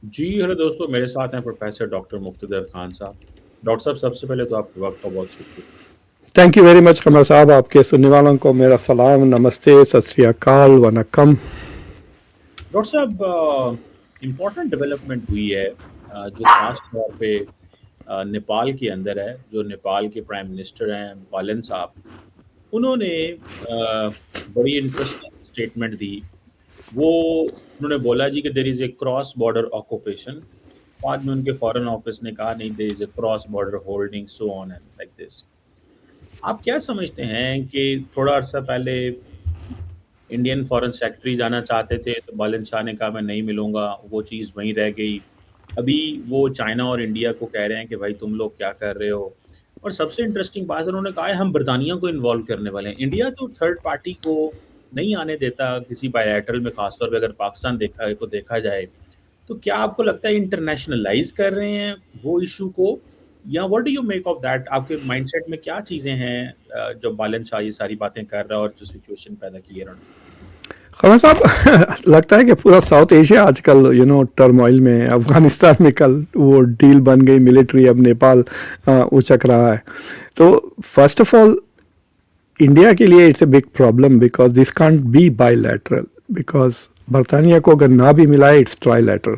जी, hello दोस्तों, मेरे साथ हैं प्रोफ़ेसर डॉक्टर मुक़्तदर खान साहब। डॉक्टर साहब, सबसे पहले तो आपके वक़्त का बहुत शुक्रिया। थैंक यू वेरी मच कमर साहब। आपके सुनने वालों को मेरा सलाम, नमस्ते, सत श्री अकाल, वनक्कम। डॉक्टर साहब, इम्पोर्टेंट डेवलपमेंट हुई है जो ख़ास तौर पे नेपाल के अंदर है। जो नेपाल के प्राइम मिनिस्टर हैं बालन साहब, उन्होंने बड़ी इंटरेस्टिंग स्टेटमेंट दी। वो उन्होंने बोला जी कि there is a cross border occupation. बाद में उनके फ़ॉरेन ऑफ़िस ने कहा नहीं, there is a cross border holding so on and like this. आप क्या समझते हैं कि थोड़ा अरसा पहले इंडियन फॉरेन सेक्रेटरी जाना चाहते थे, तो बालन शाह ने कहा मैं नहीं मिलूँगा, वो चीज़ वहीं रह गई। अभी वो चाइना और इंडिया को कह रहे हैं कि भाई तुम लोग क्या कर रहे हो? और सबसे इंटरेस्टिंग बात उन्होंने कहा है हम बर्तानिया को इन्वॉल्व करने वाले हैं। इंडिया तो थर्ड पार्टी को नहीं आने देता किसी बायलैटरल में, ख़ास तौर पे अगर पाकिस्तान देखा जाए। तो क्या आपको लगता है इंटरनेशनलाइज़ कर रहे हैं वो इश्यू को, या what do you make of that? आपके माइंडसेट में क्या चीज़ें हैं जब बालन शाह ये सारी बातें कर रहा है और जो सिचुएशन पैदा की है उन्होंने? कमर साहब लगता है कि पूरा साउथ एशिया आजकल टर्मोइल में है। अफगानिस्तान में कल वो डील बन गई मिलिट्री, अब नेपाल उचक रहा है। तो फर्स्ट ऑफ ऑल इंडिया के लिए it's a big problem because this can't be bilateral, because बरतानिया को अगर ना भी मिला है इट्स ट्राइलैटरल।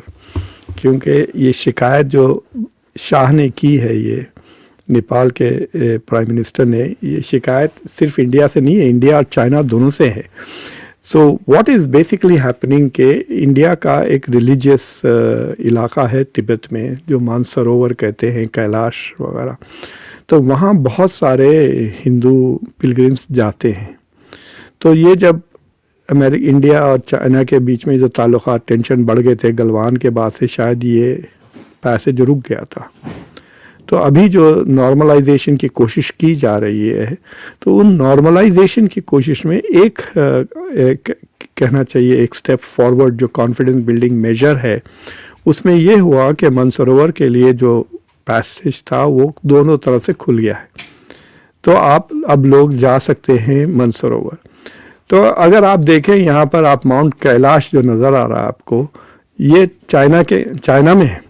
क्योंकि ये शिकायत जो शाह ने की है, ये नेपाल के प्राइम मिनिस्टर ने, ये शिकायत सिर्फ इंडिया से नहीं है, इंडिया और चाइना दोनों से है। So what is basically happening के इंडिया का एक रिलीजियस इलाका है तिब्बत में, जो मानसरोवर कहते हैं, कैलाश वगैरह। तो वहाँ बहुत सारे हिंदू पिलग्रिम्स जाते हैं। तो ये जब इंडिया और चाइना के बीच में जो ताल्लुकात टेंशन बढ़ गए थे गलवान के बाद से, शायद ये पैसेज रुक गया था। तो अभी जो नॉर्मलाइजेशन की कोशिश की जा रही है, तो उन नॉर्मलाइजेशन की कोशिश में एक कहना चाहिए एक स्टेप फॉरवर्ड जो कॉन्फिडेंस बिल्डिंग मेजर है, उसमें ये हुआ कि मानसरोवर के लिए जो पैसेज था वो दोनों तरफ से खुल गया है। तो आप अब लोग जा सकते हैं मानसरोवर। तो अगर आप देखें यहाँ पर, आप माउंट कैलाश जो नज़र आ रहा है आपको, ये चाइना में है।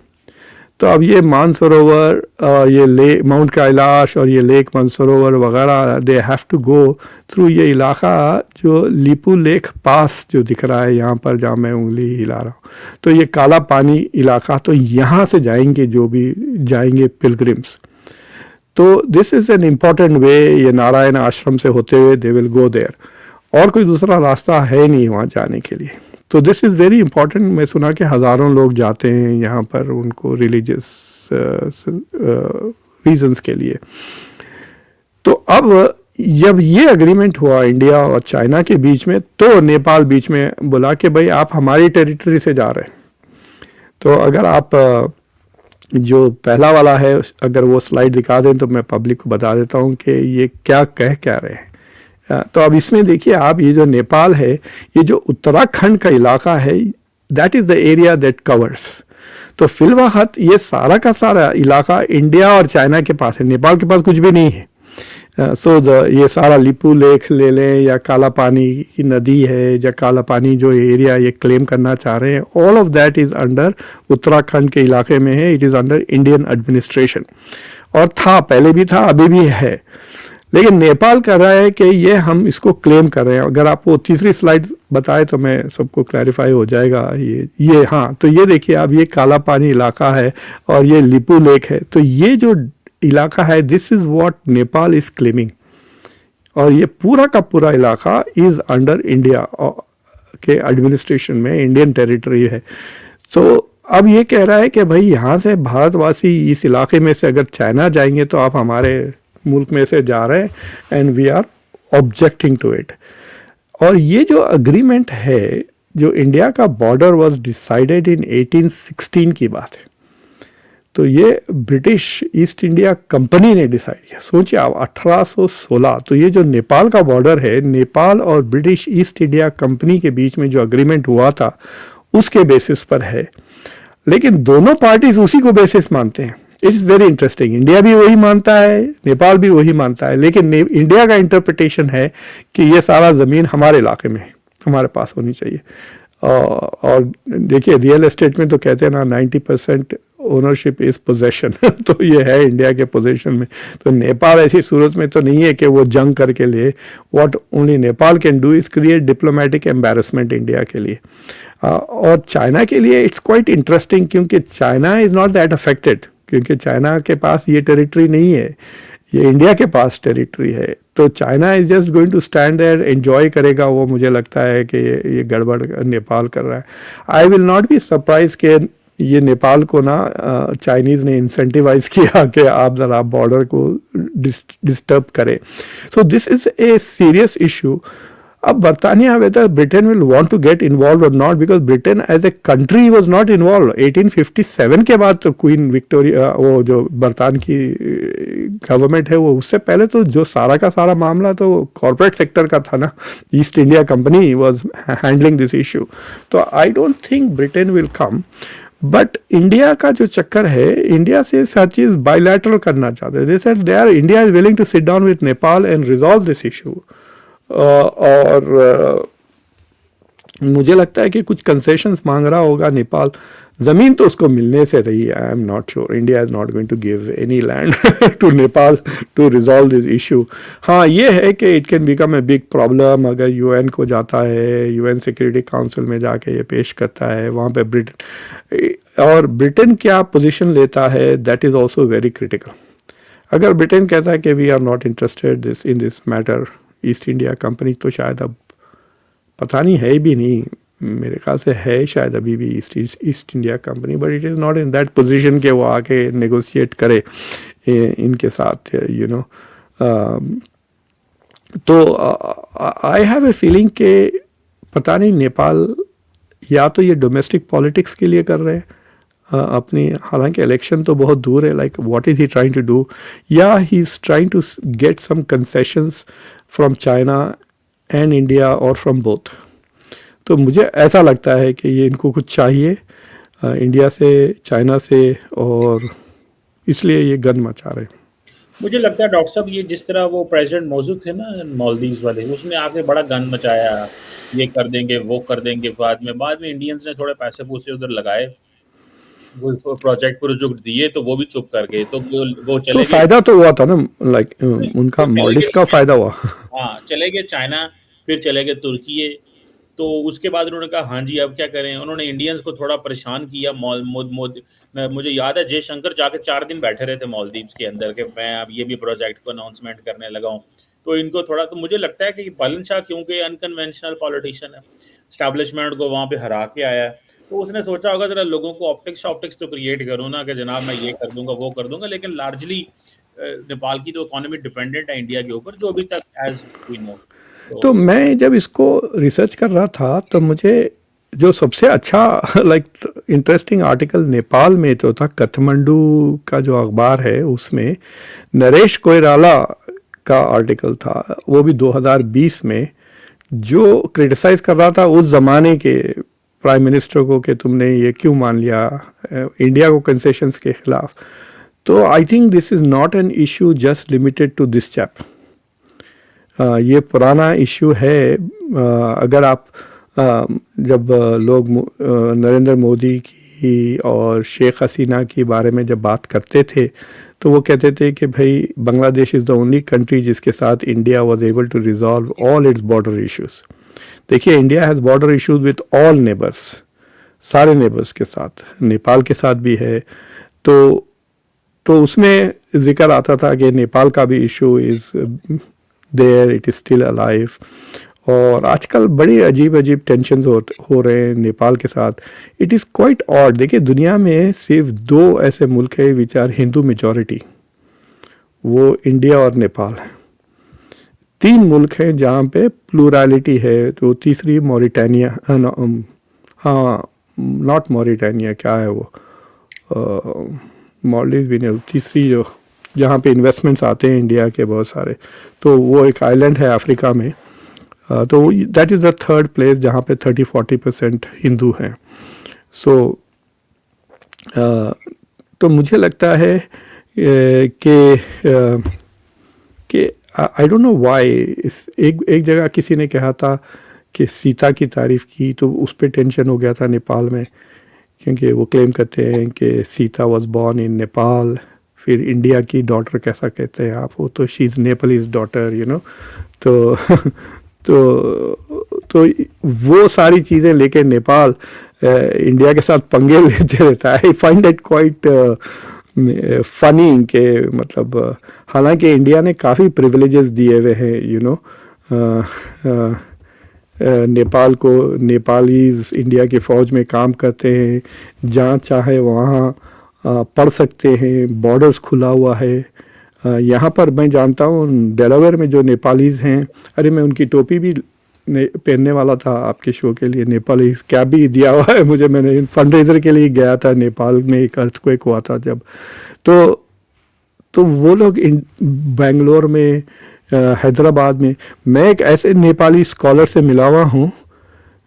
तो अब ये मानसरोवर, ये माउंट कैलाश और ये लेक मानसरोवर वगैरह, they have to go through ये इलाका जो लीपू लेक पास जो दिख रहा है यहाँ पर, जहाँ मैं उंगली हिला रहा हूँ। तो ये काला पानी इलाका, तो यहाँ से जाएंगे जो भी जाएंगे पिलग्रिम्स। तो दिस इज़ एन इम्पॉर्टेंट वे। ये नारायण आश्रम से होते हुए दे विल गो देयर, और कोई दूसरा रास्ता है नहीं वहाँ जाने के लिए। तो दिस इज़ वेरी इंपॉर्टेंट। मैं सुना कि हज़ारों लोग जाते हैं यहाँ पर उनको रिलीजियस रीजंस के लिए। तो अब जब ये एग्रीमेंट हुआ इंडिया और चाइना के बीच में, तो नेपाल बीच में बोला कि भाई आप हमारी टेरिटरी से जा रहे हैं। तो अगर आप जो पहला वाला है, अगर वो स्लाइड दिखा दें तो मैं पब्लिक को बता देता हूँ कि ये क्या रहे हैं। तो अब इसमें देखिए आप, ये जो नेपाल है, ये जो उत्तराखंड का इलाका है, that is the area that covers. तो फिलवक्त ये सारा का सारा इलाका इंडिया और चाइना के पास है, नेपाल के पास कुछ भी नहीं है। ये सारा लिपू लेक ले लें, या काला पानी की नदी है, या काला पानी जो एरिया ये क्लेम करना चाह रहे हैं, all of that is under Uttarakhand के इलाके में है। It is under Indian administration, और था, पहले भी था, अभी भी है। लेकिन नेपाल कह रहा है कि ये हम इसको क्लेम कर रहे हैं। अगर आपको तीसरी स्लाइड बताए तो मैं सबको क्लैरिफाई हो जाएगा। ये हाँ, तो ये देखिए आप, ये काला पानी इलाका है और ये लिपू लेक है। तो ये जो इलाका है, this is what Nepal is claiming, और ये पूरा का पूरा इलाका इज़ अंडर इंडिया के एडमिनिस्ट्रेशन में, इंडियन टेरिटरी है। तो अब ये कह रहा है कि भाई यहाँ से भारतवासी इस इलाके में से अगर चाइना जाएंगे तो आप हमारे मुल्क में से जा रहे हैं, and we are objecting to it. और ये जो अग्रीमेंट है, जो इंडिया का बॉर्डर वाज डिसाइडेड इन 1816 की बात है। तो ये ब्रिटिश ईस्ट इंडिया कंपनी ने डिसाइड किया। सोचिए आप, 1816। तो ये जो नेपाल का बॉर्डर है, नेपाल और ब्रिटिश ईस्ट इंडिया कंपनी के बीच में जो अग्रीमेंट हुआ था, उसके बेसिस पर है। लेकिन दोनों पार्टीज उसी को बेसिस मानते हैं। It is very interesting. India भी वही मानता है, नेपाल भी वही मानता है, लेकिन इंडिया का इंटरप्रिटेशन है कि ये सारा ज़मीन हमारे इलाके में है, हमारे पास होनी चाहिए। और देखिए रियल एस्टेट में तो कहते हैं ना 90% ओनरशिप इज पोजेशन तो ये है इंडिया के पोजेशन में। तो नेपाल ऐसी सूरत में तो नहीं है कि वो जंग करके ले। What only Nepal can do is create diplomatic embarrassment India के लिए। और चाइना के लिए इट्स क्वाइट इंटरेस्टिंग, क्योंकि China is not that affected, क्योंकि चाइना के पास ये टेरिटरी नहीं है, ये इंडिया के पास टेरिटरी है। तो China is just going to stand there, enjoy करेगा वो। मुझे लगता है कि ये गड़बड़ नेपाल कर रहा है। I will not be surprise कि ये नेपाल को ना चाइनीज़ ने इंसेंटिवाइज किया कि आप ज़रा बॉर्डर को डिस्टर्ब करें। So this is a serious issue. अब बरतानिया whether Britain will want to get involve or not, because Britain as a country was not involve. 1857 के बाद तो क्वीन विक्टोरिया, वो जो बरतान की गवर्नमेंट है, वो उससे पहले तो जो सारा का सारा मामला तो कॉर्पोरेट सेक्टर का था ना। East India Company was handling this issue. तो I don't think Britain will come. But India का जो चक्कर है, इंडिया से हर चीज़ बायलैटरल करना चाहते हैं। They said they are, India is willing to sit down with Nepal and resolve this issue. और मुझे लगता है कि कुछ कंसेशंस मांग रहा होगा नेपाल। ज़मीन तो उसको मिलने से रही है। I am not sure, India is not going to give any land to Nepal to resolve this issue. हाँ, ये है कि it can become a big problem अगर यूएन को जाता है, यूएन सिक्योरिटी काउंसिल में जाके ये पेश करता है, वहाँ पे ब्रिटेन, और ब्रिटेन क्या पोजीशन लेता है, that is also very critical. अगर ब्रिटेन कहता है कि we are not interested in this matter, East India Company, तो शायद अब पता नहीं है भी नहीं, मेरे ख्याल से है शायद अभी भी east India company, but it is not in that position कि वो आके नेगोशिएट करे इनके साथ, यू नो। तो आई हैव ए फीलिंग कि पता नहीं नेपाल या तो ये डोमेस्टिक पॉलिटिक्स के लिए कर रहे हैं अपनी, हालांकि इलेक्शन तो बहुत दूर है, like what is he trying to do, या he is trying to get some concessions from China and India or from both. तो मुझे ऐसा लगता है कि ये इनको कुछ चाहिए इंडिया से, चाइना से, और इसलिए ये गन मचा रहे हैं। मुझे लगता है डॉक्टर साहब, ये जिस तरह वो प्रेसिडेंट मौजूद थे ना मालदीव्स वाले, उसने आके बड़ा गन मचाया, ये कर देंगे वो कर देंगे। बाद में इंडियंस ने थोड़े पैसे पूसे उधर लगाए, वो प्रोजेक्ट पर जो दिए तो वो भी चुप कर गए। तो वो तो चले गए, फायदा तो हुआ था ना, लाइक उनका तो चले मॉलडिव्स का गए, फायदा हुआ। हाँ चले गए चाइना, फिर चले गए तुर्की। तो उसके बाद उन्होंने कहा हाँ जी अब क्या करें। उन्होंने इंडियंस को थोड़ा परेशान किया। मुझे याद है जयशंकर जाके 4 दिन बैठे रहे थे मालदीव्स के अंदर कि मैं अब ये भी प्रोजेक्ट को अनाउंसमेंट करने लगा हूँ। तो इनको थोड़ा, तो मुझे लगता है कि बालन शाह क्योंकि अनकन्वेंशनल पॉलिटिशियन है, स्टैब्लिशमेंट को वहाँ पे हरा के आया है, तो उसने सोचा होगा जरा लोगों को ऑप्टिक्स तो क्रिएट करूँ ना कि जनाब मैं ये कर दूंगा वो कर दूंगा। लेकिन लार्जली नेपाल की तो इकोनॉमी डिपेंडेंट है इंडिया के ऊपर, जो अभी तक एज वी नो। तो मैं जब इसको रिसर्च कर रहा था तो मुझे जो सबसे अच्छा लाइक इंटरेस्टिंग आर्टिकल नेपाल में तो था, काठमांडू का जो अखबार है उसमें नरेश कोइराला का आर्टिकल था, वो भी 2020 में, जो क्रिटिसाइज कर रहा था उस ज़माने के प्राइम मिनिस्टर को कि तुमने ये क्यों मान लिया इंडिया को कंसेशंस के खिलाफ। तो I think this is not an issue just limited to this chap. ये पुराना इशू है। अगर आप जब लोग नरेंद्र मोदी की और शेख हसीना की बारे में जब बात करते थे तो वो कहते थे कि भाई Bangladesh is the only country जिसके साथ India was able to resolve all its border issues. देखिए India has border issues with all neighbours, सारे नेबर्स के साथ, नेपाल के साथ भी है। तो उसमें जिक्र आता था कि नेपाल का भी issue is there, it is still alive. और आजकल बड़ी अजीब अजीब टेंशन हो रहे हैं नेपाल के साथ। It is quite odd. देखिए दुनिया में सिर्फ 2 ऐसे मुल्क हैं विच आर हिंदू मेजॉरिटी, वो इंडिया और नेपाल है। 3 मुल्क हैं जहाँ पे प्लूरलिटी है। तो तीसरी मॉरिटानिया, हाँ नॉट मॉरिटानिया, क्या है वो, मॉलडीव्स भी नहीं, तीसरी जो जहाँ पे इन्वेस्टमेंट्स आते हैं इंडिया के बहुत सारे, तो वो एक आइलैंड है अफ्रीका में। तो that is the 3rd place जहाँ पे 30-40% हिंदू हैं। तो मुझे लगता है कि आई डोंट नो व्हाई। एक जगह किसी ने कहा था कि सीता की तारीफ़ की तो उस पे टेंशन हो गया था नेपाल में, क्योंकि वो क्लेम करते हैं कि Sita was born in Nepal. फिर इंडिया की डॉटर कैसा कहते हैं आप, वो तो she is Nepalese daughter, you know. तो तो वो सारी चीज़ें लेके नेपाल इंडिया के साथ पंगे लेते रहता है। आई फाइंड दैट क्वाइट फनी के मतलब हालांकि इंडिया ने काफ़ी प्रिविलेजेस दिए हुए हैं, यू नो, नेपाल को। नेपालीज इंडिया की फ़ौज में काम करते हैं, जहाँ चाहे वहाँ पढ़ सकते हैं, बॉर्डर्स खुला हुआ है। यहाँ पर मैं जानता हूँ डेलावेयर में जो नेपालीज हैं, अरे मैं उनकी टोपी भी पहनने वाला था आपके शो के लिए, नेपाली कैप भी दिया हुआ है मुझे, मैंने फंड रेजर के लिए गया था नेपाल में, एक अर्थक्वेक हुआ था जब। तो वो लोग बेंगलोर में, हैदराबाद में, मैं एक ऐसे नेपाली स्कॉलर से मिला हुआ हूँ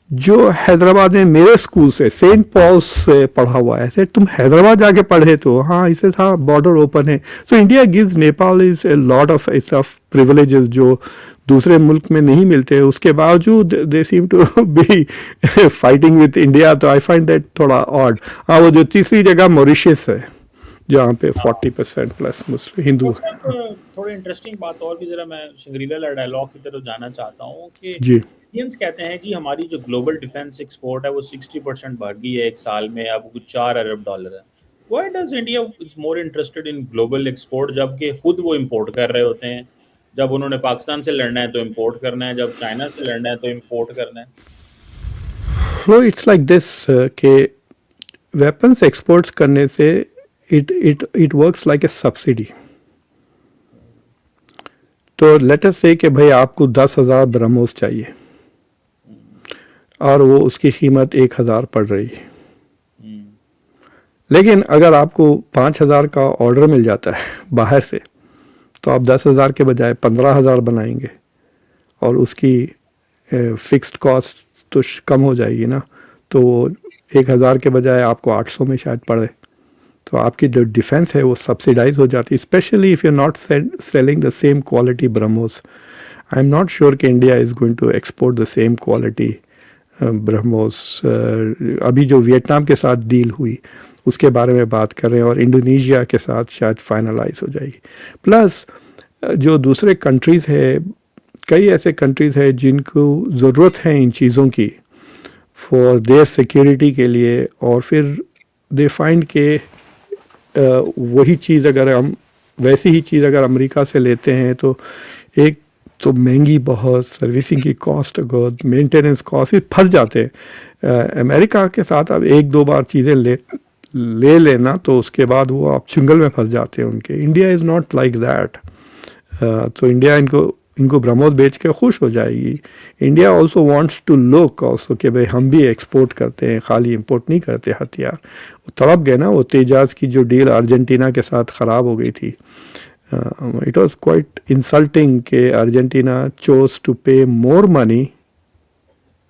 जो हैदराबाद में मेरे स्कूल से, सेंट पॉल्स से पढ़ा हुआ है। ऐसे तुम हैदराबाद जाके पढ़े तो हाँ, इसे था बॉर्डर ओपन है। So India gives Nepal is a lot of privileges जो दूसरे मुल्क में नहीं मिलते। उसके बावजूद they seem to be fighting with India. तो आई फाइंड दैट थोड़ा ऑड। हाँ, वो जो तीसरी जगह मॉरिशस है जहाँ पे 40% प्लस मुस्लिम हिंदू डॉक्टर हैं। साहब, थोड़ी इंटरेस्टिंग बात और भी, ज़रा मैं शंग्रीला डायलॉग की तरफ जाना चाहता हूँ कि जी। इंडियंस कहते हैं कि हमारी जो ग्लोबल डिफेंस एक्सपोर्ट है वो 60% बढ़ गई है एक साल में, अब कुछ $4 अरब है। Why does India is more interested in global export, जबकि खुद वो इंपोर्ट कर रहे होते हैं? जब उन्होंने पाकिस्तान से लड़ना है तो इंपोर्ट करना है, जब चाइना से लड़ना है तो इंपोर्ट करना है। नो, इट्स लाइक दिस के वेपन्स एक्सपोर्ट्स करने से it works like a subsidy. तो लेट अस से कि भाई आपको 10,000 ब्रह्मोस चाहिए और वो उसकी कीमत 1,000 पड़ रही है, लेकिन अगर आपको 5,000 का ऑर्डर मिल जाता है बाहर से, तो आप 10,000 के बजाय 15,000 बनाएंगे और उसकी फिक्स्ड कॉस्ट तो कम हो जाएगी ना। तो 1,000 के बजाय आपको 800 में शायद पड़े, तो आपकी जो डिफेंस है वो सब्सिडाइज हो जाती है, specially if you not selling the same quality BrahMos. I am not sure कि India is going to export the same quality BrahMos. अभी जो वियतनाम के साथ डील हुई उसके बारे में बात कर रहे हैं, और इंडोनेशिया के साथ शायद फाइनलाइज हो जाएगी। प्लस जो दूसरे कंट्रीज़ है, कई ऐसे कंट्रीज़ है जिनको ज़रूरत है इन चीज़ों की फॉर देयर सिक्योरिटी के लिए, और फिर दे फाइंड के वही चीज़ अगर हम वैसी ही चीज़ अगर अमेरिका से लेते हैं तो एक तो महंगी बहुत, सर्विसिंग की कॉस्ट, अगर मेंटेनेंस कॉस्ट, फिर फंस जाते हैं। अमेरिका के साथ अब एक दो बार चीज़ें ले लेना तो उसके बाद वो आप चुंगल में फंस जाते हैं उनके। India is not like that. तो इंडिया इनको ब्रह्मोस बेच के खुश हो जाएगी। India also wants to look also कि भाई हम भी एक्सपोर्ट करते हैं, खाली इंपोर्ट नहीं करते हथियार। वो तड़प गए ना, वो तेजाज की जो डील अर्जेंटीना के साथ ख़राब हो गई थी। इट वॉज क्वाइट इंसल्टिंग कि अर्जेंटीना चोज टू पे more money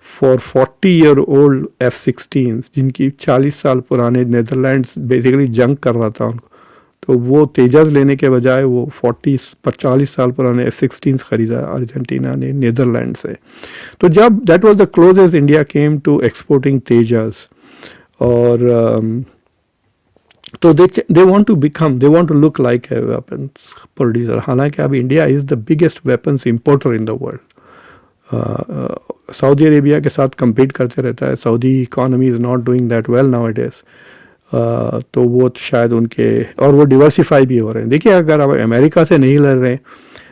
for 40-year-old F-16 जिनकी 40 साल पुराने, नेदरलैंड्स बेसिकली जंग कर रहा था उनको, तो वो तेजस लेने के बजाय वो 40 साल पुराने F-16 खरीदा अर्जेंटीना ने नेदरलैंड से। तो जब that was the closest India came to exporting Tejas, और तो they want to look like a weapons producer. हालांकि अब India is the biggest weapons importer in the world. Saudi Arabia के साथ compete करते रहता है। Saudi economy is not doing that well now it is. तो वो शायद उनके, और वो डिवर्सिफाई भी हो रहे हैं। देखिए, अगर आप अमेरिका से नहीं लड़ रहे हैं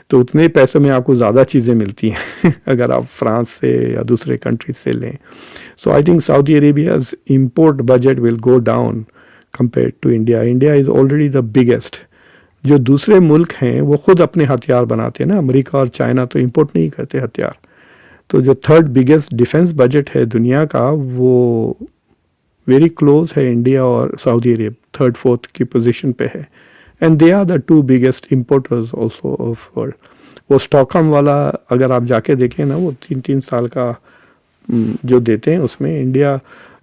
तो उतने पैसों में आपको ज़्यादा चीज़ें मिलती हैं अगर आप फ्रांस से या दूसरे कंट्रीज से लें। So I think Saudi Arabia's import budget will go down compare to India. India is already the biggest. जो दूसरे मुल्क हैं वो खुद अपने हथियार बनाते हैं ना, अमेरिका और चाइना तो इम्पोर्ट नहीं करते हथियार। तो जो थर्ड बिगेस्ट डिफेंस बजट है दुनिया का, वो वेरी क्लोज है इंडिया और सऊदी अरेब, थर्ड फोर्थ की पोजीशन पे है। And they are the two biggest importers also of world. वो स्टॉकहोम वाला अगर आप जाके देखें ना, वो 3-3 साल का जो देते हैं, उसमें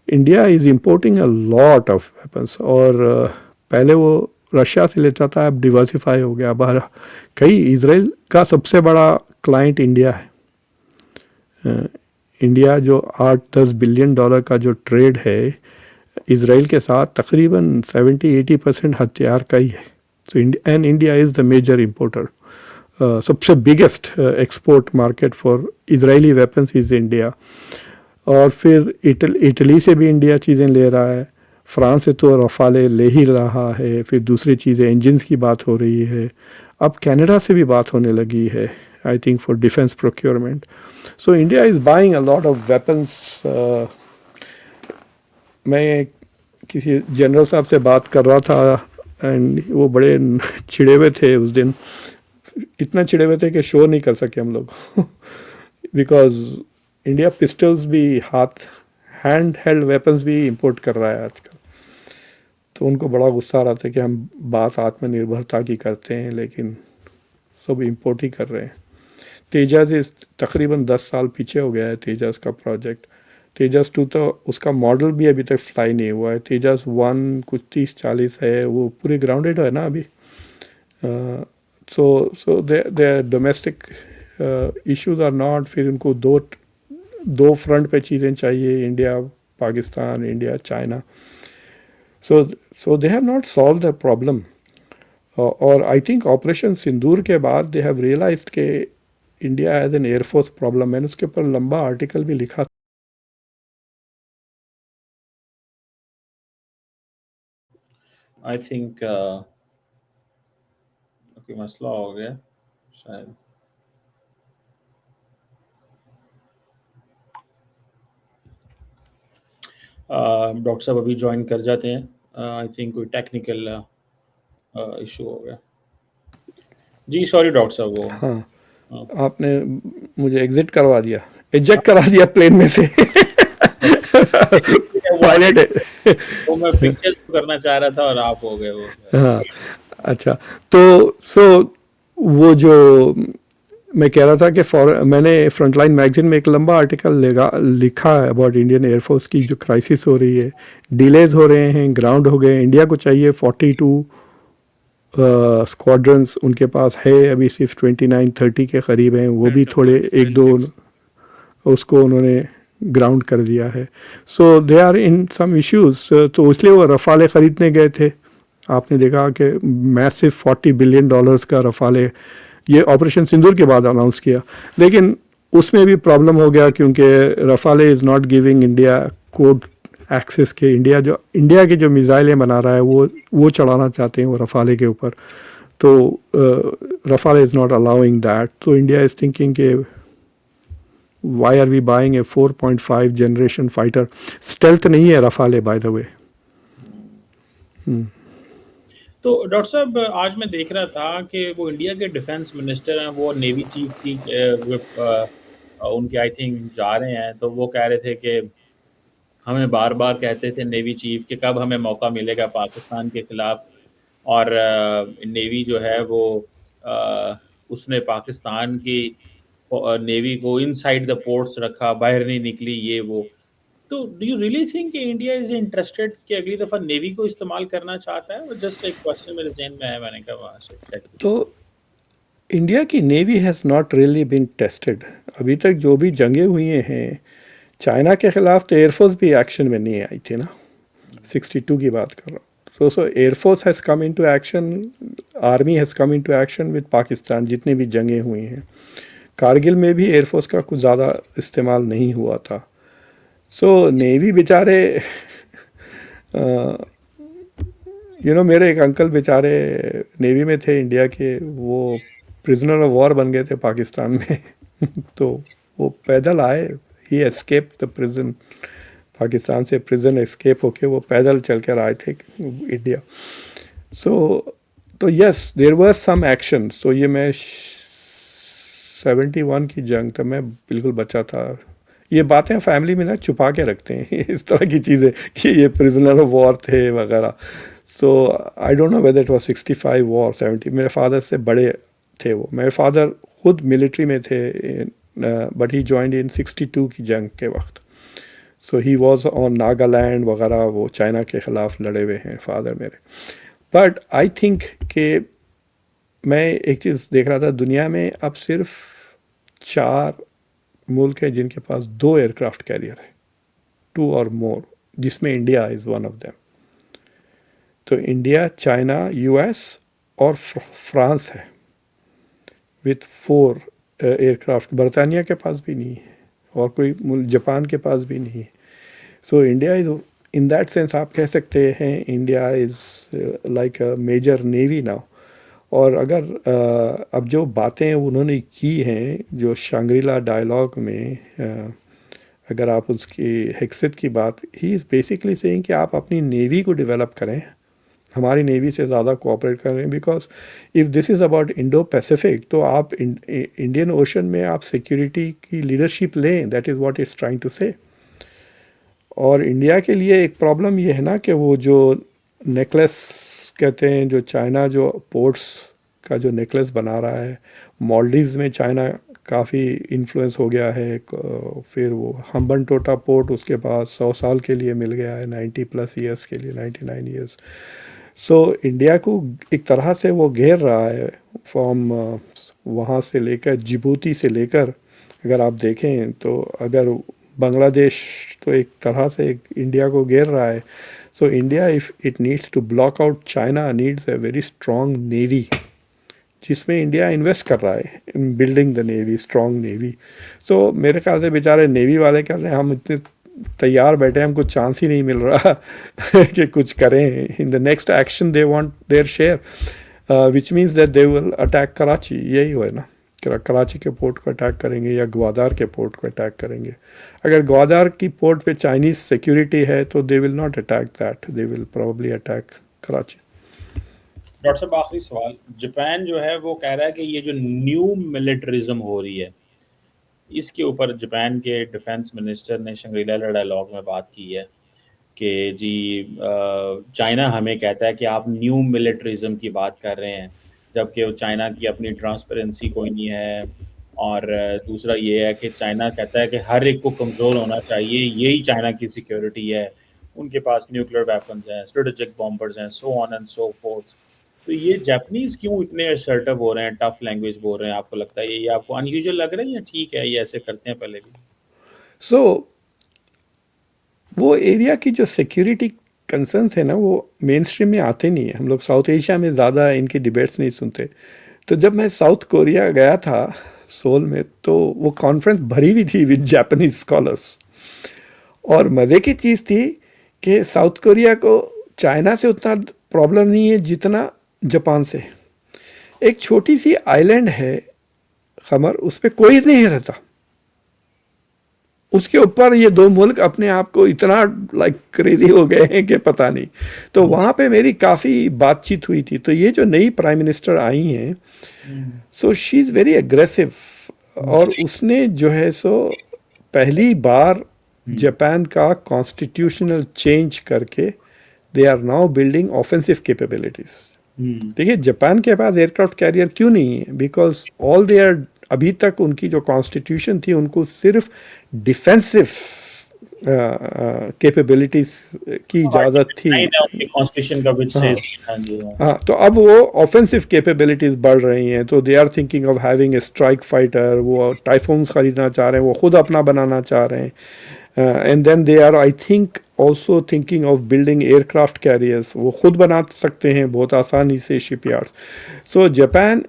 India is importing a lot of weapons. और पहले वो रशिया से लेता था, अब डिवर्सिफाई हो गया। बाहर कई, इजराइल का सबसे बड़ा क्लाइंट इंडिया है। इंडिया जो 8-10 बिलियन डॉलर का जो ट्रेड है इसराइल के साथ, तकरीबन 70-80% हथियार का ही है। So and India is the major importer. सबसे biggest export market for Israeli weapons is India. और फिर इटली से भी इंडिया चीज़ें ले रहा है, फ्रांस से तो रफाले ले ही रहा है, फिर दूसरी चीज़ें इंजन्स की बात हो रही है, अब कनाडा से भी बात होने लगी है, I think for defence procurement. So India is buying a lot of weapons. मैं किसी जनरल साहब से बात कर रहा था एंड वो बड़े चिड़े हुए थे उस दिन, इतना चिड़े हुए थे कि शो नहीं कर सके हम लोग बिकॉज इंडिया पिस्टल्स भी, हाथ हैंड हेल्ड वेपन्स भी इंपोर्ट कर रहा है आजकल। तो उनको बड़ा गुस्सा आ रहा था कि हम बात आत्मनिर्भरता की करते हैं लेकिन सब इंपोर्ट ही कर रहे हैं। तेजस इस तकरीबन 10 साल पीछे हो गया है तेजस का प्रोजेक्ट। तेजस 2 तो उसका मॉडल भी अभी तक फ्लाई नहीं हुआ है। तेजस 1 कुछ 30-40 है, वो पूरे ग्राउंडेड है ना अभी। सो दे डोमेस्टिक इश्यूज आर नॉट, फिर उनको दो फ्रंट पे चीज़ें चाहिए, India Pakistan, India China. So they have not solve the problem. और आई थिंक ऑपरेशन सिंदूर के बाद दे हैव रियलाइज्ड के India has an air force problem. मैंने उसके ऊपर लंबा आर्टिकल भी लिखा। आई थिंक कोई मसला हो गया शायद। डॉक्टर साहब अभी ज्वाइन कर जाते हैं। आई थिंक कोई टेक्निकल इशू हो गया। जी सॉरी डॉक्टर साहब वो हाँ, हाँ। आपने मुझे एग्जिट करवा दिया, एजेक्ट करा दिया प्लेन में से वो पायलट है। वो मैं पिक्चर करना चाह रहा था और आप हो गए वो। हाँ, अच्छा। तो वो जो मैं कह रहा था कि मैंने फ्रंटलाइन मैगजीन में एक लंबा आर्टिकल लिखा है अबाउट इंडियन एयरफोर्स की जो क्राइसिस हो रही है, डिलेज हो रहे हैं, ग्राउंड हो गए। इंडिया को चाहिए 42 स्क्वाड्रंस, उनके पास है अभी सिर्फ 29-30 के करीब हैं, वो भी थोड़े एक दो उसको उन्होंने ग्राउंड कर दिया है। So they are in some issues. तो इसलिए वो रफाले ख़रीदने गए थे। आपने देखा कि मैसिव $40 बिलियन का रफाले ये ऑपरेशन सिंदूर के बाद अनाउंस किया, लेकिन उसमें भी प्रॉब्लम हो गया क्योंकि Rafale is not giving India code access के। इंडिया की जो मिसाइलें बना रहा है वो चढ़ाना चाहते हैं वो रफाले के ऊपर, तो Rafale is not allowing that. तो इंडिया इज़ थिंकिंग के why are we buying a 4.5 generation fighter. Stealth नहीं है रफाले बाय द वे। तो डॉक्टर साहब आज मैं देख रहा था कि वो इंडिया के डिफेंस मिनिस्टर हैं, वो नेवी चीफ की उनके आई थिंक जा रहे हैं, तो वो कह रहे थे कि हमें बार बार कहते थे नेवी चीफ कि कब हमें मौका मिलेगा पाकिस्तान के खिलाफ। और नेवी जो है वो उसने पाकिस्तान की नेवी को इनसाइड द पोर्ट्स रखा, बाहर नहीं निकली, ये वो। तो डू यू रियली थिंक कि इंडिया इज इंटरेस्टेड कि अगली दफा नेवी को इस्तेमाल करना चाहता है? जस्ट एक क्वेश्चन मेरे जहन में है, मैंने कहा वहाँ से check किया। तो इंडिया की navy has not really been tested अभी तक। जो भी जंगें हुई हैं चाइना के ख़िलाफ़, तो एयरफोर्स भी एक्शन में नहीं आई थी ना। 62 की बात कर रहा हूँ। So air force has come into action, army has come into action with Pakistan. जितनी भी जंगें हुई हैं, कारगिल में भी एयरफोर्स का कुछ ज़्यादा इस्तेमाल नहीं हुआ था। सो नेवी बेचारे मेरे एक अंकल बेचारे नेवी में थे इंडिया के, वो प्रिजनर ऑफ वॉर बन गए थे पाकिस्तान में तो वो पैदल आए, ही एस्केप द प्रिजन, पाकिस्तान से प्रिजन एस्केप होके वो पैदल चल कर आए थे इंडिया। तो yes there was some action. तो ये मैं 71 की जंग तब मैं बिल्कुल बच्चा था। ये बातें फैमिली में ना छुपा के रखते हैं इस तरह की चीज़ें कि ये प्रिजनर ऑफ वॉर थे वगैरह। So I don't know whether it was 65 or 70। मेरे फादर से बड़े थे वो। मेरे फादर खुद मिलिट्री में थे, बट ही जॉइंड इन 62 की जंग के वक्त। सो ही वॉज ऑन नागालैंड वगैरह, वो चाइना के ख़िलाफ़ लड़े हुए हैं फादर मेरे। बट आई थिंक कि मैं एक चीज़ देख रहा था, दुनिया में अब सिर्फ 4 मुल्क हैं जिनके पास 2 एयरक्राफ्ट कैरियर है, 2 और मोर, जिसमें India is one of them. तो इंडिया, चाइना, यूएस और फ्रांस है विथ 4 एयरक्राफ्ट। बरतानिया के पास भी नहीं है और कोई मुल्क, जापान के पास भी नहीं है। So India is, in that sense आप कह सकते हैं India is like a major navy now. और अगर अब जो बातें उन्होंने की हैं जो शांग्रीला डायलॉग में, अगर आप उसकी हेक्सेट की बात, ही इज़ बेसिकली सेइंग कि आप अपनी नेवी को डेवलप करें, हमारी नेवी से ज़्यादा कोऑपरेट करें, because if this is about Indo Pacific, तो आप इंडियन ओशन में आप सिक्योरिटी की लीडरशिप लें, that is what it's trying to say. और इंडिया के लिए एक प्रॉब्लम ये है ना कि वो जो नेकलेस कहते हैं, जो चाइना जो पोर्ट्स का जो नेकलेस बना रहा है, मालदीव्स में चाइना काफ़ी इन्फ्लुएंस हो गया है। फिर वो हम्बन टोटा पोर्ट उसके बाद 100 साल के लिए मिल गया है, 90+ ईयर्स के लिए, 99 ईयर्स। सो इंडिया को एक तरह से वो घेर रहा है फ्रॉम वहाँ से लेकर, जिबूती से लेकर, अगर आप देखें तो अगर बांग्लादेश तो एक तरह से इंडिया को घेर रहा है। So India, if it needs to block out China, needs a very strong navy, जिसमें इंडिया इन्वेस्ट कर रहा है in building the navy, strong navy. So मेरे ख्याल से बेचारे नेवी वाले कर रहे हैं, हम इतने तैयार बैठे हैं, हमको चांस ही नहीं मिल रहा कि कुछ करें। In the next action they want their share, which means that they will attack Karachi, यही हो है ना, कराची के पोर्ट को अटैक करेंगे या ग्वादार के पोर्ट को अटैक करेंगे। अगर ग्वादार की पोर्ट पे चाइनीज़ सिक्योरिटी है तो they will not attack that, they will probably attack Karachi. Doctor साहब आखिरी सवाल, जापान जो है वो कह रहा है कि ये जो न्यू मिलिटरिज्म हो रही है, इसके ऊपर जापान के डिफेंस मिनिस्टर ने शंग्रीला डायलॉग में बात की है कि जी चाइना हमें कहता है कि आप न्यू मिलिटरिज्म की बात कर रहे हैं, जबकि वो चाइना की अपनी ट्रांसपेरेंसी कोई नहीं है। और दूसरा ये है कि चाइना कहता है कि हर एक को कमज़ोर होना चाहिए, यही चाइना की सिक्योरिटी है। उनके पास न्यूक्लियर वेपन्स हैं, स्ट्रेटेजिक बॉम्बर्स हैं, सो ऑन एंड सो फोर्थ। तो ये जापानीज़ क्यों इतने असर्टिव हो रहे हैं, टफ लैंग्वेज बोल रहे हैं? आपको लगता है ये आपको अनयूजुअल लग रहा है या ठीक है, ये ऐसे करते हैं पहले भी? सो वो एरिया की जो सिक्योरिटी कंसर्न्स है ना, वो मेन स्ट्रीम में आते नहीं है। हम लोग साउथ एशिया में ज़्यादा इनकी डिबेट्स नहीं सुनते। तो जब मैं साउथ कोरिया गया था सोल में, तो वो कॉन्फ्रेंस भरी हुई थी विद जापानीज स्कॉलर्स। और मज़े की चीज़ थी कि साउथ कोरिया को चाइना से उतना प्रॉब्लम नहीं है जितना जापान से। एक छोटी सी आइलैंड है खमर, उस पर कोई नहीं रहता, उसके ऊपर ये 2 मुल्क अपने आप को इतना लाइक क्रेजी हो गए हैं कि पता नहीं। तो वहाँ पे मेरी काफ़ी बातचीत हुई थी। तो ये जो नई प्राइम मिनिस्टर आई हैं, so she is very aggressive, और उसने जो है सो पहली बार जापान का कॉन्स्टिट्यूशनल चेंज करके they are now building offensive capabilities. देखिए जापान के पास एयरक्राफ्ट कैरियर क्यों नहीं है, बिकॉज ऑल देयर, अभी तक उनकी जो कॉन्स्टिट्यूशन थी उनको सिर्फ डिफेंसिव कैपेबिलिटीज की इजाज़त थी। कॉन्स्टिट्यूशन का विच हाँ, से हाँ, तो अब वो ऑफेंसिव कैपेबिलिटीज बढ़ रही हैं। तो they are thinking of having a strike fighter, वो टाइफून्स खरीदना चाह रहे हैं, वो खुद अपना बनाना चाह रहे हैं। And then they are, I think, also thinking of building aircraft carriers, वो खुद बना सकते हैं बहुत आसानी से shipyards. So Japan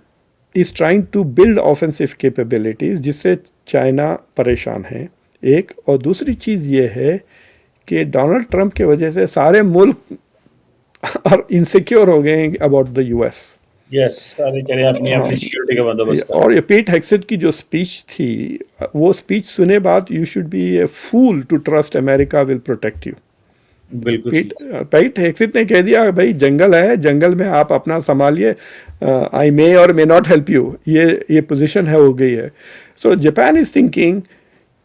is trying to build offensive capabilities, जिससे चाइना परेशान है एक। और दूसरी चीज़ ये है कि डोनाल्ड ट्रंप की वजह से सारे मुल्क और इनसिक्योर हो गए हैं अबाउट द यूएस। यस, सारे कह रहे हैं अपनी अपनी सिक्योरिटी का बंदोबस्त कर। और ये पीट हेक्सेट की जो स्पीच थी, वो स्पीच सुने बाद, you should be a fool to trust America will protect you. बिल्कुल पीट हेक्सेट ने कह दिया भाई जंगल है, जंगल में आप अपना संभालिए, I may or may not help you, ये पोजीशन है, हो गई है। सो जापान इज थिंकिंग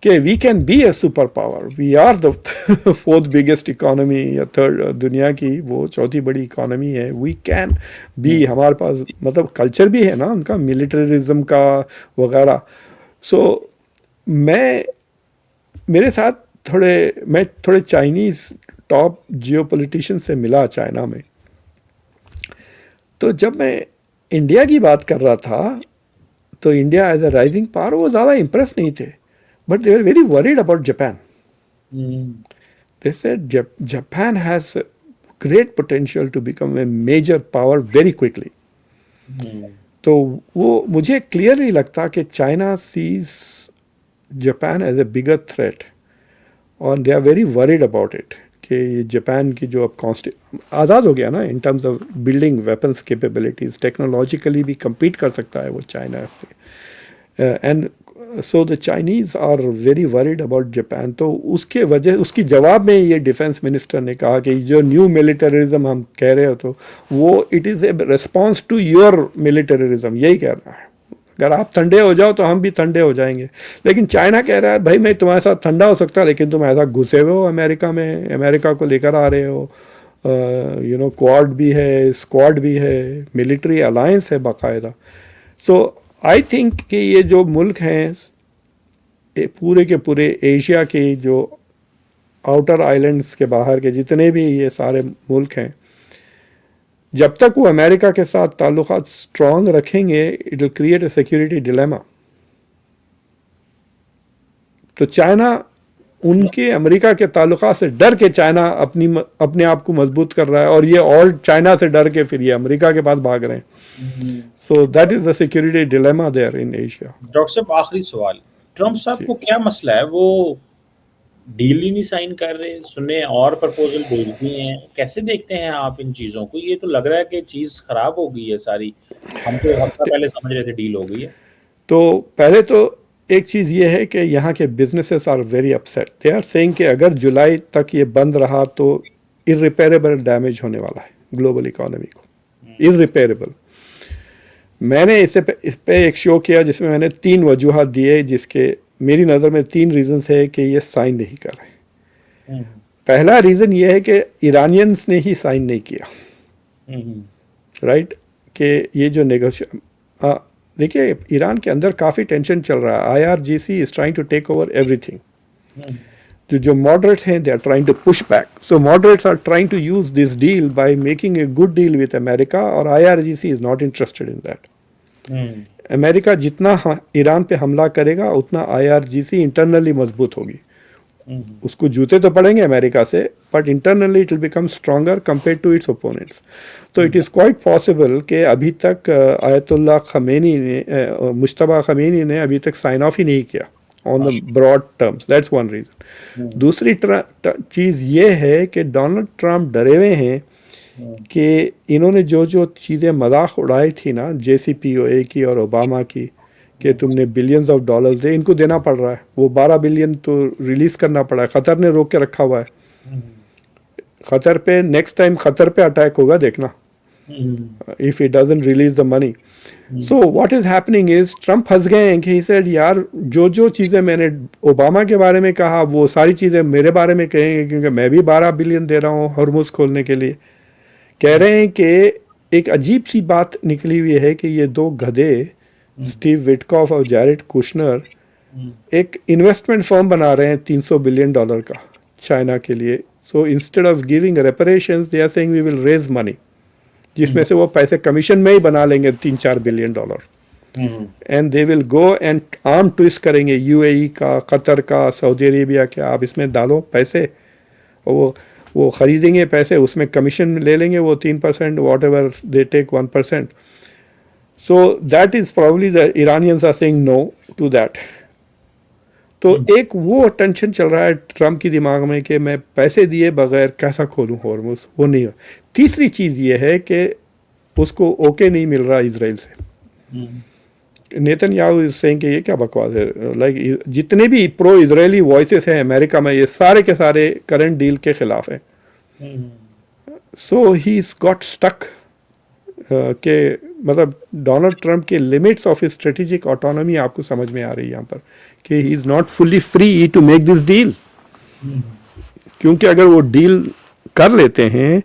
कि we can be a super power, we are the 4th biggest economy या 3rd दुनिया की वो 4थी बड़ी इकोनॉमी है, वी कैन बी, हमारे पास मतलब कल्चर भी है ना उनका, मिलिटरिज्म का वगैरह। सो मेरे साथ मैं थोड़े चाइनीज़ टॉप जियोपॉलिटिशियन से मिला चाइना में। तो जब मैं इंडिया की बात कर रहा था, तो India as a rising power, वो ज़्यादा इम्प्रेस नहीं थे। but they were very worried about Japan. Hmm. They said Japan has great potential to become a major power very quickly. Hmm. तो वो मुझे क्लियरली लगता कि China sees Japan as a bigger threat और they are very worried about it कि ये Japan की जो अब आज़ाद हो गया ना in terms of building weapons capabilities, technologically भी compete कर सकता है वो चाइना से, and so the Chinese are very worried about Japan. तो उसके वजह उसकी जवाब में ये डिफेंस मिनिस्टर ने कहा कि जो न्यू मिलिटरिज्म हम कह रहे हो तो वो it is a response to your militarism, यही कह रहा है. अगर आप ठंडे हो जाओ तो हम भी ठंडे हो जाएंगे. लेकिन चाइना कह रहा है भाई मैं तुम्हारे साथ ठंडा हो सकता लेकिन तुम ऐसा घुसे हुए हो अमेरिका में, अमेरिका को लेकर आ रहे हो, यू नो क्वाड भी है, स्क्वाड भी है, मिलिट्री अलायंस है बाकायदा. सो आई थिंक कि ये जो मुल्क हैं पूरे के पूरे एशिया के जो आउटर आइलैंड्स के बाहर के जितने भी ये सारे मुल्क हैं, जब तक वो अमेरिका के साथ ताल्लुकात स्ट्रॉन्ग रखेंगे it will create a security dilemma. तो चाइना उनके अमेरिका के ताल्लुकात से डर के चाइना अपने आप को मजबूत कर रहा है और ये और चाइना से डर के फिर ये अमेरिका के पास भाग रहे हैं. So that is the security dilemma there in Asia. Doctor साहब आखिरी सवाल, ट्रम्प साहब को क्या मसला है, वो डील ही नहीं साइन कर रहे, सुने और प्रपोजल भेज दिए हैं, कैसे देखते हैं आप इन चीज़ों को? ये तो लग रहा है कि चीज़ खराब हो गई है सारी, हम तो हफ्ता पहले समझ रहे थे डील हो गई है. तो पहले तो एक चीज़ ये है कि यहाँ के businesses are very upset. They are saying कि अगर जुलाई तक ये बंद रहा तो इररिपेरेबल डैमेज होने वाला है ग्लोबल इकोनॉमी को, इररिपेरेबल. मैंने इस पे एक शो किया जिसमें मैंने 3 वजूहात दिए जिसके मेरी नज़र में 3 रीजंस है कि ये साइन नहीं कर रहे. पहला रीज़न ये है कि ईरानियंस ने ही साइन नहीं किया, राइट, कि ये जो नेगोशिएशन, देखिए ईरान के अंदर काफ़ी टेंशन चल रहा है. IRGC is trying to take over everything. जो मॉडरेट्स हैं they are trying to push back. So moderates are trying to use this deal by making a good deal with America और IRGC is not interested in that. America जितना Iran पे हमला करेगा उतना IRGC internally मजबूत होगी. उसको जूते तो पड़ेंगे अमेरिका से but internally it will become stronger compared to its opponents. तो इट इज़ क्वाइट पॉसिबल कि अभी तक आयतुल्लाह खमेनी ने मुश्तबा खमेनी ने अभी तक साइन ऑफ ही नहीं किया on the broad terms. That's one reason. दूसरी चीज़ ये है कि डोनाल्ड ट्रम्प डरे हुए हैं कि इन्होंने जो जो चीज़ें मजाक उड़ाई थी ना JCPOA की और ओबामा की कि तुमने बिलियंस ऑफ डॉलर्स दे, इनको देना पड़ रहा है. वो 12 बिलियन तो रिलीज़ करना पड़ा है. क़तर ने रोक के रखा हुआ है. क़तर पे नेक्स्ट टाइम क़तर पे अटैक होगा देखना if it doesn't release the money. So what is happening is Trump फंस गए हैं कि ही सेड यार जो जो चीज़ें मैंने ओबामा के बारे में कहा वो सारी चीज़ें मेरे बारे में कहेंगे क्योंकि मैं भी 12 बिलियन दे रहा हूँ हॉर्मुज़ खोलने के लिए. कह रहे हैं कि एक अजीब सी बात निकली हुई है कि ये 2 गधे स्टीव विटकॉफ और जैरेड कुशनर एक इन्वेस्टमेंट फर्म बना रहे हैं $300 बिलियन का चाइना के लिए. So instead of giving reparations they are saying we will raise money, जिसमें से वो पैसे कमीशन में ही बना लेंगे $3-4 billion. And they will go and arm twist करेंगे UAE का, कतर का, सऊदी अरेबिया के, आप इसमें डालो पैसे और वो खरीदेंगे पैसे, उसमें कमीशन ले लेंगे वो 3%, whatever they take 1%. So that is probably the Iranians are saying no to that. तो एक वो टेंशन चल रहा है ट्रम्प की दिमाग में कि मैं पैसे दिए बगैर कैसा खोलूँ हॉर्मुज़, वो नहीं हो. तीसरी चीज़ ये है कि उसको ओके नहीं मिल रहा इसराइल से. नेतन्याहू इज सेइंग कि ये क्या बकवास है, लाइक जितने भी प्रो इजरायली वॉइसेस हैं अमेरिका में ये सारे के सारे करंट डील के खिलाफ हैं. So he is got stuck के मतलब डोनाल्ड ट्रम्प के लिमिट्स ऑफ स्ट्रेटेजिक ऑटोनॉमी आपको समझ में आ रही है यहाँ पर कि he is not fully free to make this deal. क्योंकि अगर वो डील कर लेते हैं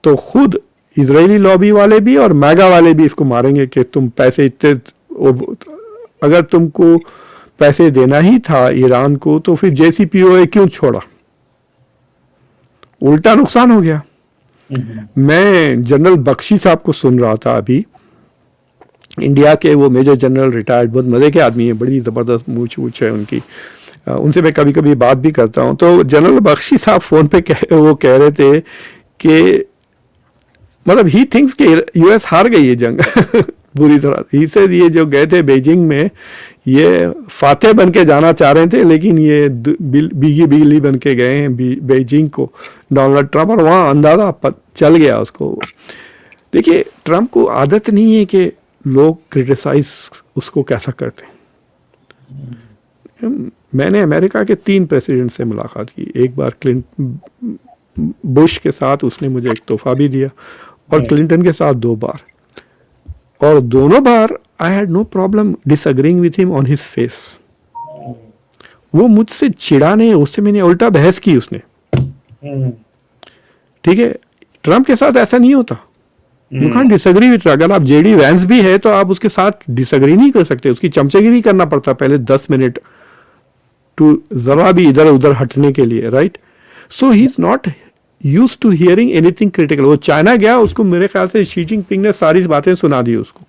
तो खुद इजरायली लॉबी वाले भी और मैगा वाले भी इसको मारेंगे कि तुम पैसे इतने, अगर तुमको पैसे देना ही था ईरान को तो फिर JCPOA क्यों छोड़ा, उल्टा नुकसान हो गया. मैं जनरल बख्शी साहब को सुन रहा था अभी, इंडिया के वो मेजर जनरल रिटायर्ड, बहुत मज़े के आदमी हैं, बड़ी ज़बरदस्त मूछ वूछ है उनकी. उनसे मैं कभी कभी बात भी करता हूँ। तो जनरल बख्शी साहब फ़ोन पे वो कह रहे थे कि मतलब ही थिंक्स कि यूएस हार गई है जंग बुरी तरह। ही से ये जो गए थे बीजिंग में, ये फातेह बन के जाना चाह रहे थे, लेकिन ये बीगी बिजली बन के गए हैं बीजिंग को डोनाल्ड ट्रंप, और वहाँ अंदाज़ा चल गया उसको। देखिए, ट्रंप को आदत नहीं है कि लोग क्रिटिसाइज उसको कैसा करते हैं। मैंने अमेरिका के 3 प्रेसिडेंट से मुलाकात की। एक बार बुश के साथ उसने मुझे एक तोहफा भी दिया, और क्लिंटन के साथ 2 बार, और दोनों बार I had no problem disagreeing with him on his face. वो मुझसे चिढ़ा नहीं, उससे मैंने उल्टा बहस की उसने। ठीक है, ट्रंप के साथ ऐसा नहीं होता। यू कैन डिसएग्री विथ, अगर आप जेडी वैंस भी है तो आप उसके साथ डिसएग्री नहीं कर सकते, उसकी चमचेगिरी करना पड़ता पहले 10 मिनट टू जरा भी इधर उधर हटने के लिए, right. So he is not use to hearing anything critical. वो चाइना गया, उसको मेरे ख्याल से शी जिनपिंग ने सारी बातें सुना दी उसको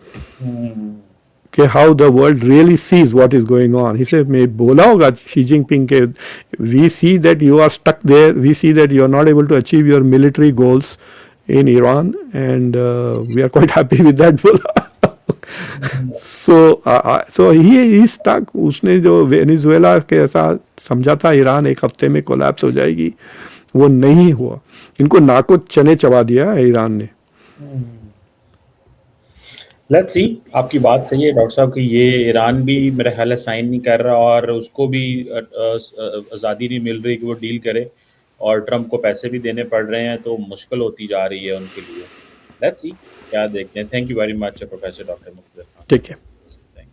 कि how the world really sees what is going on. इसे मैं बोला होगा शी जिनपिंग के, we see that you are stuck there, we see that you are not able to achieve your military goals in Iran, and we are quite happy with that बोला। so he stuck। उसने जो Venezuela के ऐसा समझा था Iran 1 हफ्ते में collapse हो जाएगी, वो नहीं हुआ। इनको नाको चने चबा दिया है ईरान ने। लेट्स सी, आपकी बात सही है डॉक्टर साहब कि ये ईरान भी मेरे ख्याल है साइन नहीं कर रहा, और उसको भी आज़ादी नहीं मिल रही कि वो डील करे, और ट्रंप को पैसे भी देने पड़ रहे हैं, तो मुश्किल होती जा रही है उनके लिए। लेट्स सी, क्या देखते हैं। Thank you very much professor doctor Mukhtar Khan. ठीक है।